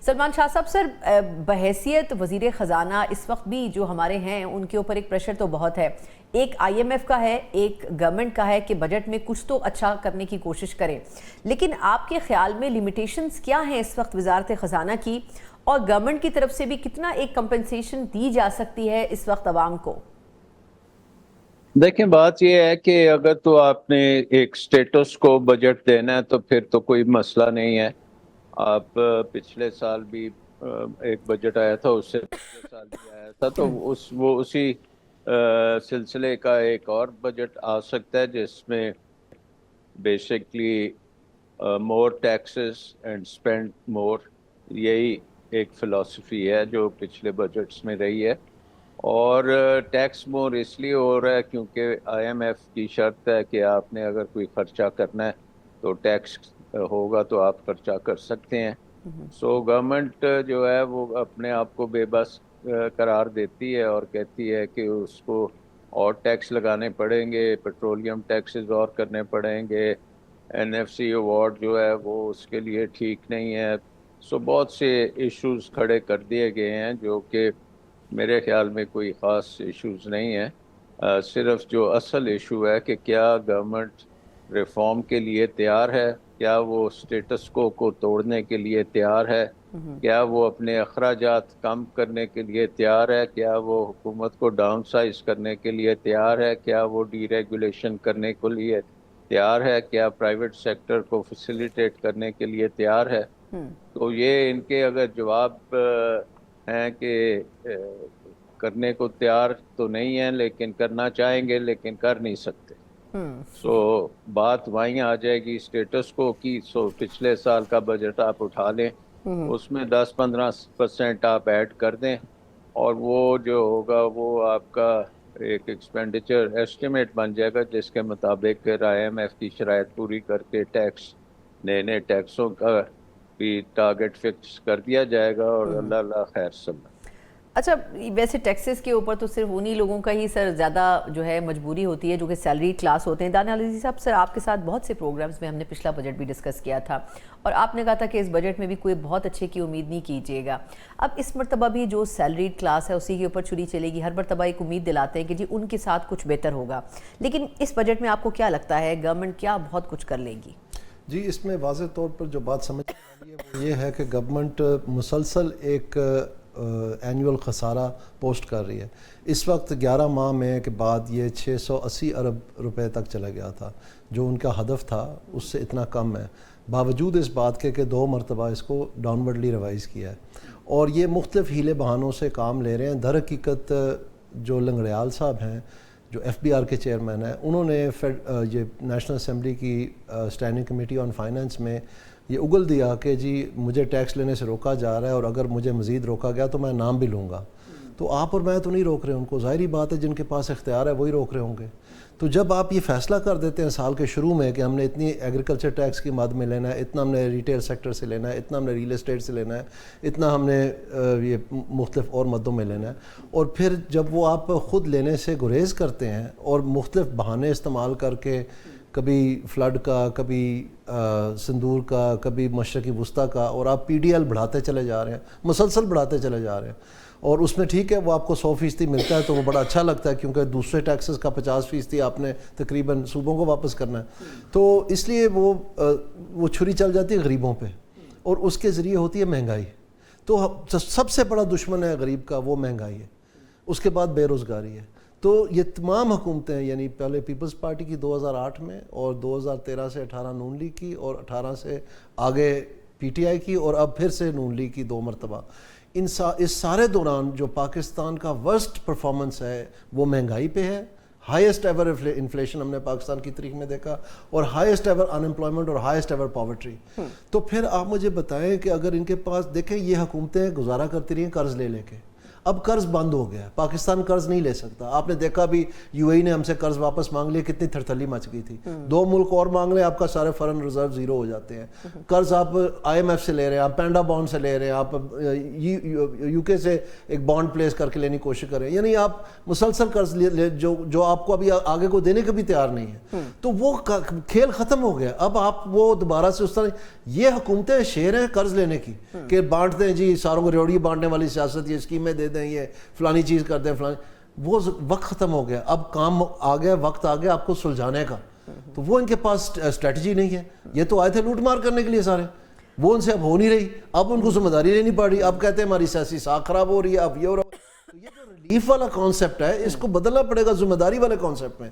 سلمان شاہ صاحب سر، بحیثیت وزیر خزانہ اس وقت بھی جو ہمارے ہیں ان کے اوپر ایک پریشر تو بہت ہے، ایک آئی ایم ایف کا ہے، ایک گورنمنٹ کا ہے کہ بجٹ میں کچھ تو اچھا کرنے کی کوشش کریں، لیکن آپ کے خیال میں لیمیٹیشنز کیا ہیں اس وقت وزارت خزانہ کی، اور گورنمنٹ کی طرف سے بھی کتنا ایک کمپنسیشن دی جا سکتی ہے اس وقت عوام کو؟ دیکھیں، بات یہ ہے کہ اگر تو آپ نے ایک سٹیٹس کو بجٹ دینا ہے تو پھر تو کوئی مسئلہ نہیں ہے. آپ پچھلے سال بھی ایک بجٹ آیا تھا، اس سے پچھلے سال بھی آیا تھا، تو وہ اسی سلسلے کا ایک اور بجٹ آ سکتا ہے جس میں basically more taxes and spend more, یہی ایک فلسفی ہے جو پچھلے بجٹس میں رہی ہے. اور ٹیکس مور اس لیے ہو رہا ہے کیونکہ آئی ایم ایف کی شرط ہے کہ آپ نے اگر کوئی خرچہ کرنا ہے تو ٹیکس ہوگا تو آپ خرچہ کر سکتے ہیں. سو گورنمنٹ جو ہے وہ اپنے آپ کو بے بس قرار دیتی ہے اور کہتی ہے کہ اس کو اور ٹیکس لگانے پڑیں گے، پیٹرولیم ٹیکسز اور کرنے پڑیں گے، این ایف سی ایوارڈ جو ہے وہ اس کے لیے ٹھیک نہیں ہے. سو بہت سے ایشوز کھڑے کر دیے گئے ہیں جو کہ میرے خیال میں کوئی خاص ایشوز نہیں ہیں. صرف جو اصل ایشو ہے کہ کیا گورنمنٹ ریفارم کے لیے تیار ہے، کیا وہ سٹیٹس کو توڑنے کے لیے تیار ہے، کیا وہ اپنے اخراجات کم کرنے کے لیے تیار ہے، کیا وہ حکومت کو ڈاؤن سائز کرنے کے لیے تیار ہے، کیا وہ ڈی ریگولیشن کرنے کے لیے تیار ہے، کیا پرائیویٹ سیکٹر کو فیسیلیٹیٹ کرنے کے لیے تیار ہے. تو یہ ان کے اگر جواب ہیں کہ کرنے کو تیار تو نہیں ہیں لیکن کرنا چاہیں گے لیکن کر نہیں سکتے. سو بات وہیں آ جائے گی سٹیٹس کو کی. سو پچھلے سال کا بجٹ آپ اٹھا لیں، اس میں 10-15% آپ ایڈ کر دیں اور وہ جو ہوگا وہ آپ کا ایک ایکسپینڈیچر ایسٹیمیٹ بن جائے گا جس کے مطابق آئی ایم ایف کی شرائط پوری کر کے ٹیکس نئے ٹیکسوں کا بھی ٹارگٹ فکس کر دیا جائے گا اور اللہ خیر سب. اچھا، ویسے ٹیکسز کے اوپر تو صرف انہی لوگوں کا ہی سر زیادہ جو ہے مجبوری ہوتی ہے جو کہ سیلری کلاس ہوتے ہیں. دانیہ عزیز صاحب سر، آپ کے ساتھ بہت سے پروگرامز میں ہم نے پچھلا بجٹ بھی ڈسکس کیا تھا اور آپ نے کہا تھا کہ اس بجٹ میں بھی کوئی بہت اچھے کی امید نہیں کیجیے گا. اب اس مرتبہ بھی جو سیلری کلاس ہے اسی کے اوپر چھری چلے گی. ہر مرتبہ ایک امید دلاتے ہیں کہ جی ان کے ساتھ کچھ بہتر ہوگا، لیکن اس بجٹ میں آپ کو کیا لگتا ہے گورنمنٹ کیا بہت کچھ کر لے گی؟ جی، اس میں واضح طور پر جو بات سمجھ آ رہی ہے وہ یہ ہے کہ گورنمنٹ مسلسل ایک اینول خسارہ پوسٹ کر رہی ہے. اس وقت 11 ماہ میں کے بعد یہ 680 ارب روپے تک چلا گیا تھا، جو ان کا ہدف تھا اس سے اتنا کم ہے، باوجود اس بات کے کہ 2 مرتبہ اس کو ڈاؤنورڈلی ریوائز کیا ہے. اور یہ مختلف ہیلے بہانوں سے کام لے رہے ہیں. در حقیقت جو لنگڑیال صاحب ہیں جو ایف بی آر کے چیئرمین ہیں، انہوں نے یہ نیشنل اسمبلی کی اسٹینڈنگ کمیٹی آن فائنینس میں یہ اگل دیا کہ جی مجھے ٹیکس لینے سے روکا جا رہا ہے اور اگر مجھے مزید روکا گیا تو میں نام بھی لوں گا. تو آپ اور میں تو نہیں روک رہے ان کو، ظاہری بات ہے جن کے پاس اختیار ہے وہی روک رہے ہوں گے. تو جب آپ یہ فیصلہ کر دیتے ہیں سال کے شروع میں کہ ہم نے اتنی ایگریکلچر ٹیکس کی مد میں لینا ہے، اتنا ہم نے ریٹیل سیکٹر سے لینا ہے، اتنا ہم نے ریل اسٹیٹ سے لینا ہے، اتنا ہم نے یہ مختلف اور مدوں میں لینا ہے، اور پھر جب وہ آپ خود لینے سے گریز کرتے ہیں اور مختلف بہانے استعمال کر کے کبھی فلڈ کا، کبھی سندور کا، کبھی مشرقی وسطیٰ کا، اور آپ پی ڈی ایل بڑھاتے چلے جا رہے ہیں، مسلسل بڑھاتے چلے جا رہے ہیں. اور اس میں ٹھیک ہے وہ آپ کو 100% ملتا ہے تو وہ بڑا اچھا لگتا ہے کیونکہ دوسرے ٹیکسز کا 50% آپ نے تقریباً صوبوں کو واپس کرنا ہے. تو اس لیے وہ چھری چل جاتی ہے غریبوں پہ اور اس کے ذریعے ہوتی ہے مہنگائی. تو سب سے بڑا دشمن ہے غریب کا وہ مہنگائی ہے، اس کے بعد بے روزگاری ہے. تو یہ تمام حکومتیں، یعنی پہلے پیپلز پارٹی کی 2008 میں، اور 2013 سے 18 نون لیگ کی، اور 18 سے آگے پی ٹی آئی کی، اور اب پھر سے نون لیگ کی 2 مرتبہ، اس سارے دوران جو پاکستان کا ورسٹ پرفارمنس ہے وہ مہنگائی پہ ہے. ہائیسٹ ایور انفلیشن ہم نے پاکستان کی تاریخ میں دیکھا، اور ہائیسٹ ایور ان امپلائمنٹ اور ہائیسٹ ایور پاورٹی. تو پھر آپ مجھے بتائیں کہ اگر ان کے پاس، دیکھیں یہ حکومتیں گزارا کرتی رہی ہیں قرض لے کے. اب قرض بند ہو گیا, پاکستان قرض نہیں لے سکتا. آپ نے دیکھا بھی یو اے نے ہم سے قرض واپس مانگ لیا, کتنی تھرتھلی مچ گئی تھی. 2 ملک اور مانگ لیں, آپ کا سارے فارن ریزرو زیرو ہو جاتے ہیں. قرض آپ IMF سے لے رہے ہیں, آپ پینڈا بانڈ سے لے رہے ہیں, آپ یو کے سے ایک بانڈ پلیس کر کے لینے کی کوشش کر رہے ہیں, یعنی آپ مسلسل قرض جو آپ کو ابھی آگے کو دینے کا بھی تیار نہیں ہے. تو وہ کھیل ختم ہو گیا. اب آپ وہ دوبارہ سے اس طرح, یہ حکومتیں شیر ہیں قرض لینے کی کہ بانٹتے ہیں جی ساروں کو ریوڑی بانٹنے والی سیاست, یہ اسکیمیں دے دیں, یہ فلانی چیز کر دیں فلانی. وہ وقت ختم ہو گیا. اب کام آ گیا, وقت آ گیا آپ کو سلجھانے کا. تو وہ ان کے پاس اسٹریٹجی نہیں ہے. یہ تو آئے تھے لوٹ مار کرنے کے لیے سارے, وہ ان سے اب ہو نہیں رہی. اب ان کو ذمہ داری لینی پڑ رہی. اب کہتے ہیں ہماری سیاسی ساکھ خراب ہو رہی ہے, اب یہ ہو رہا ہے. تو یہ جو ریلیف والا کانسیپٹ ہے اس کو بدلنا پڑے گا ذمہ داری والے کانسیپٹ میں.